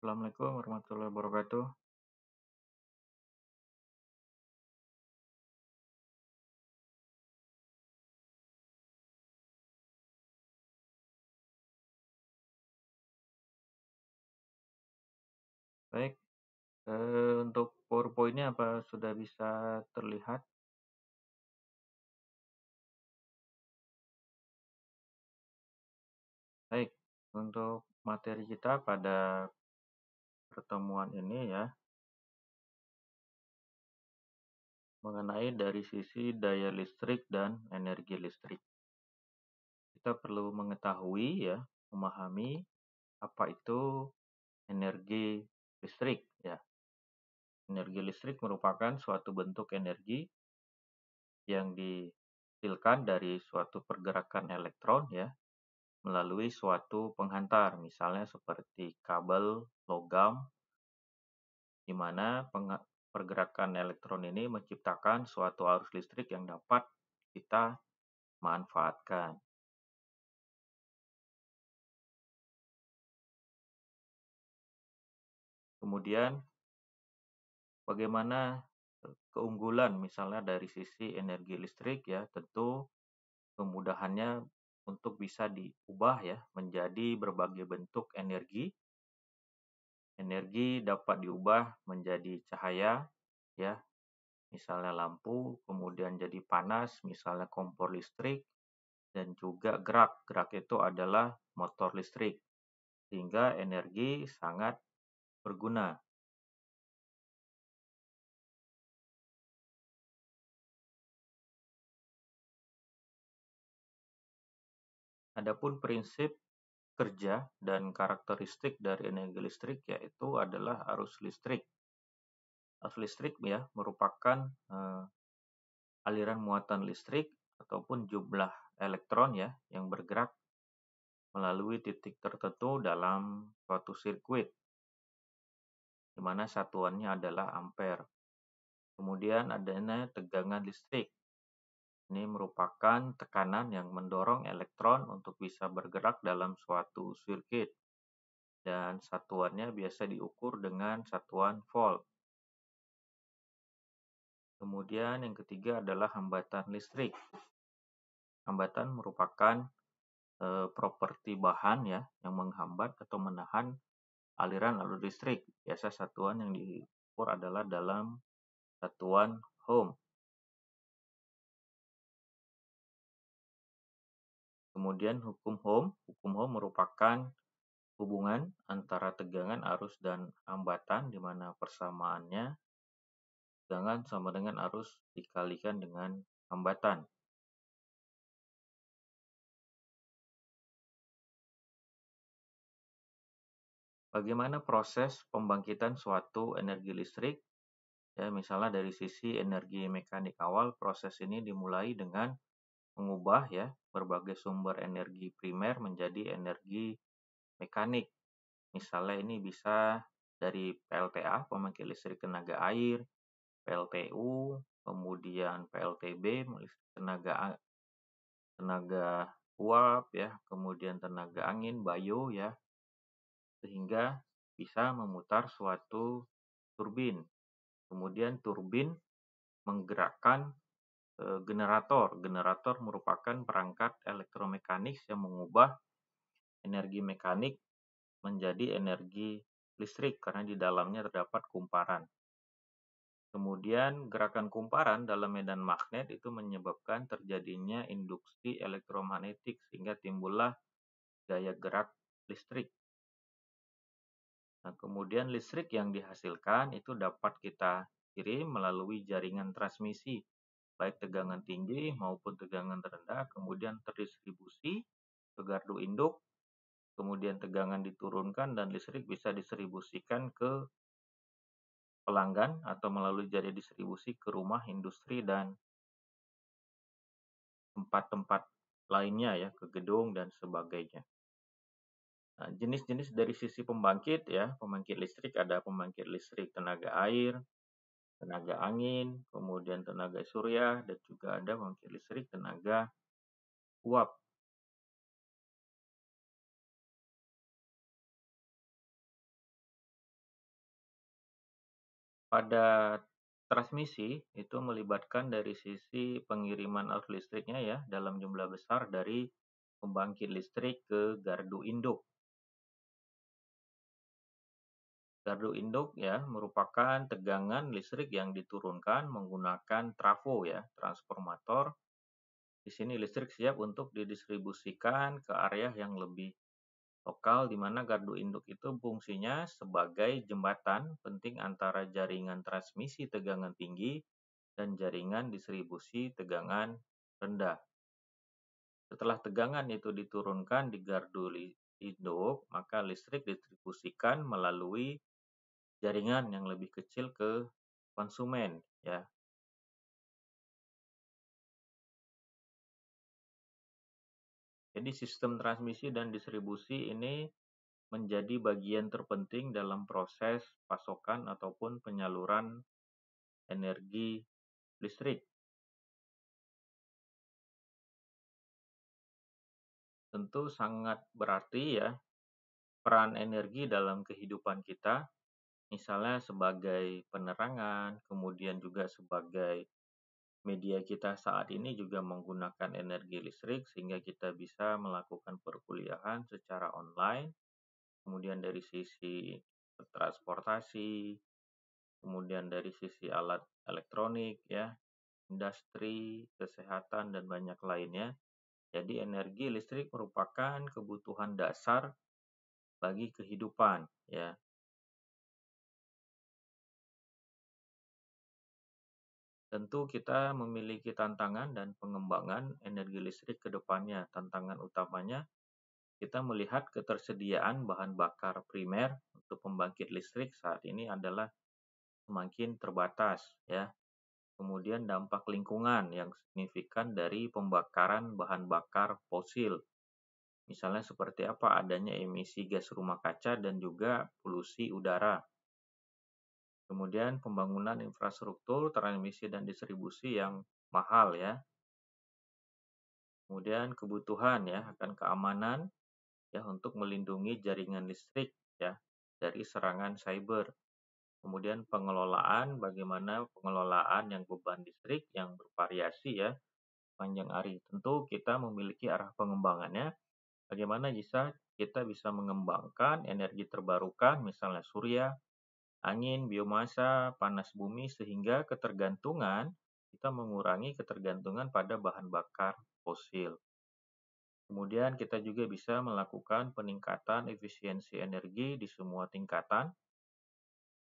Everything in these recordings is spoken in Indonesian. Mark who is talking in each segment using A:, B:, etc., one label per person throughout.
A: Assalamualaikum warahmatullahi wabarakatuh. Baik, untuk PowerPoint-nya apa sudah bisa terlihat? Baik, untuk materi kita pada pertemuan ini ya, mengenai dari sisi daya listrik dan energi listrik. Kita perlu mengetahui ya, memahami apa itu energi listrik ya. Energi listrik merupakan suatu bentuk energi yang dihasilkan dari suatu pergerakan elektron ya, melalui suatu penghantar, misalnya seperti kabel, logam, di mana pergerakan elektron ini menciptakan suatu arus listrik yang dapat kita manfaatkan. Kemudian, bagaimana keunggulan misalnya dari sisi energi listrik ya, tentu kemudahannya untuk bisa diubah ya menjadi berbagai bentuk energi. Energi dapat diubah menjadi cahaya ya, misalnya lampu, kemudian jadi panas, misalnya kompor listrik, dan juga gerak. Gerak itu adalah motor listrik, sehingga energi sangat berguna. Adapun prinsip kerja dan karakteristik dari energi listrik yaitu adalah arus listrik. Arus listrik ya merupakan aliran muatan listrik ataupun jumlah elektron ya yang bergerak melalui titik tertentu dalam suatu sirkuit, di mana satuannya adalah ampere. Kemudian adanya tegangan listrik. Ini merupakan tekanan yang mendorong elektron untuk bisa bergerak dalam suatu sirkuit, dan satuannya biasa diukur dengan satuan volt. Kemudian yang ketiga adalah hambatan listrik. Hambatan merupakan properti bahan ya yang menghambat atau menahan aliran arus listrik. Biasa satuan yang diukur adalah dalam satuan ohm. Kemudian hukum Ohm merupakan hubungan antara tegangan arus dan hambatan, di mana persamaannya tegangan sama dengan arus dikalikan dengan hambatan. Bagaimana proses pembangkitan suatu energi listrik? Ya, misalnya dari sisi energi mekanik awal, proses ini dimulai dengan mengubah ya berbagai sumber energi primer menjadi energi mekanik. Misalnya ini bisa dari PLTA, pembangkit listrik tenaga air, PLTU, kemudian PLTB, tenaga tenaga uap ya, kemudian tenaga angin, bio ya, sehingga bisa memutar suatu turbin. Kemudian turbin menggerakkan generator. Generator merupakan perangkat elektromekanik yang mengubah energi mekanik menjadi energi listrik karena di dalamnya terdapat kumparan. Kemudian gerakan kumparan dalam medan magnet itu menyebabkan terjadinya induksi elektromagnetik sehingga timbullah gaya gerak listrik. Nah, kemudian listrik yang dihasilkan itu dapat kita kirim melalui jaringan transmisi, baik tegangan tinggi maupun tegangan rendah, kemudian terdistribusi ke gardu induk, kemudian tegangan diturunkan dan listrik bisa distribusikan ke pelanggan atau melalui jaringan distribusi ke rumah, industri, dan tempat-tempat lainnya ya, ke gedung dan sebagainya. Nah, jenis-jenis dari sisi pembangkit ya, pembangkit listrik ada pembangkit listrik tenaga air, tenaga angin, kemudian tenaga surya, dan juga ada pembangkit listrik tenaga uap. Pada transmisi itu melibatkan dari sisi pengiriman arus listriknya ya dalam jumlah besar dari pembangkit listrik ke gardu induk. Gardu induk ya merupakan tegangan listrik yang diturunkan menggunakan trafo ya, transformator. Di sini listrik siap untuk didistribusikan ke area yang lebih lokal di mana gardu induk itu fungsinya sebagai jembatan penting antara jaringan transmisi tegangan tinggi dan jaringan distribusi tegangan rendah. Setelah tegangan itu diturunkan di gardu induk, maka listrik didistribusikan melalui jaringan yang lebih kecil ke konsumen ya. Jadi sistem transmisi dan distribusi ini menjadi bagian terpenting dalam proses pasokan ataupun penyaluran energi listrik. Tentu sangat berarti ya peran energi dalam kehidupan kita, misalnya sebagai penerangan, kemudian juga sebagai media kita saat ini juga menggunakan energi listrik sehingga kita bisa melakukan perkuliahan secara online. Kemudian dari sisi transportasi, kemudian dari sisi alat elektronik ya, industri, kesehatan dan banyak lainnya. Jadi energi listrik merupakan kebutuhan dasar bagi kehidupan ya. Tentu kita memiliki tantangan dan pengembangan energi listrik ke depannya. Tantangan utamanya kita melihat ketersediaan bahan bakar primer untuk pembangkit listrik saat ini adalah semakin terbatas ya. Kemudian dampak lingkungan yang signifikan dari pembakaran bahan bakar fosil. Misalnya seperti apa adanya emisi gas rumah kaca dan juga polusi udara. Kemudian pembangunan infrastruktur transmisi dan distribusi yang mahal ya. Kemudian kebutuhan ya akan keamanan ya untuk melindungi jaringan listrik ya dari serangan cyber. Kemudian pengelolaan, bagaimana pengelolaan yang beban listrik yang bervariasi ya panjang hari. Tentu kita memiliki arah pengembangannya. Bagaimana kita bisa mengembangkan energi terbarukan, misalnya surya, angin, biomasa, panas bumi, sehingga kita mengurangi ketergantungan pada bahan bakar fosil. Kemudian kita juga bisa melakukan peningkatan efisiensi energi di semua tingkatan,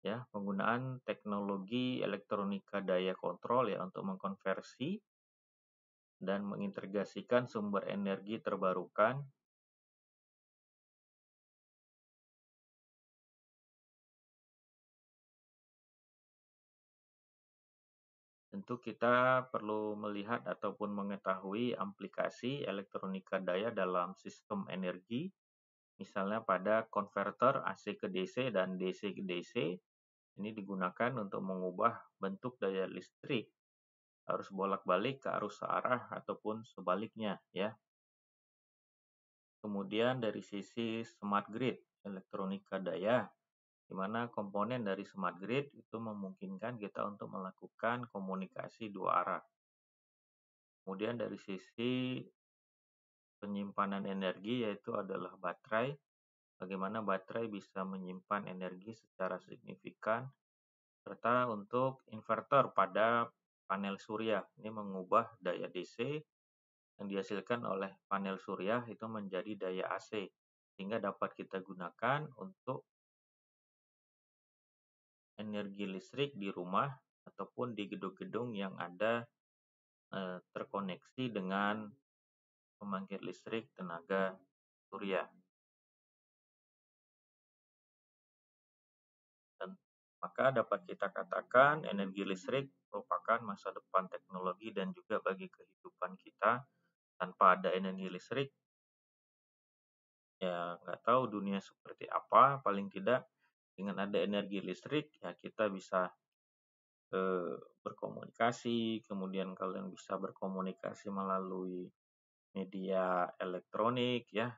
A: ya, penggunaan teknologi elektronika daya kontrol ya untuk mengkonversi dan mengintegrasikan sumber energi terbarukan. Tentu kita perlu melihat ataupun mengetahui aplikasi elektronika daya dalam sistem energi, misalnya pada konverter AC ke DC dan DC ke DC. Ini digunakan untuk mengubah bentuk daya listrik arus bolak-balik ke arus searah ataupun sebaliknya ya. Kemudian dari sisi smart grid elektronika daya, di mana komponen dari smart grid itu memungkinkan kita untuk melakukan komunikasi dua arah. Kemudian dari sisi penyimpanan energi yaitu adalah baterai, bagaimana baterai bisa menyimpan energi secara signifikan, serta untuk inverter pada panel surya. Ini mengubah daya DC yang dihasilkan oleh panel surya itu menjadi daya AC, sehingga dapat kita gunakan untuk energi listrik di rumah ataupun di gedung-gedung yang ada terkoneksi dengan pembangkit listrik tenaga surya. Dan maka dapat kita katakan energi listrik merupakan masa depan teknologi dan juga bagi kehidupan kita. Tanpa ada energi listrik, ya nggak tahu dunia seperti apa. Paling tidak dengan ada energi listrik, ya kita bisa berkomunikasi, kemudian kalian bisa berkomunikasi melalui media elektronik ya,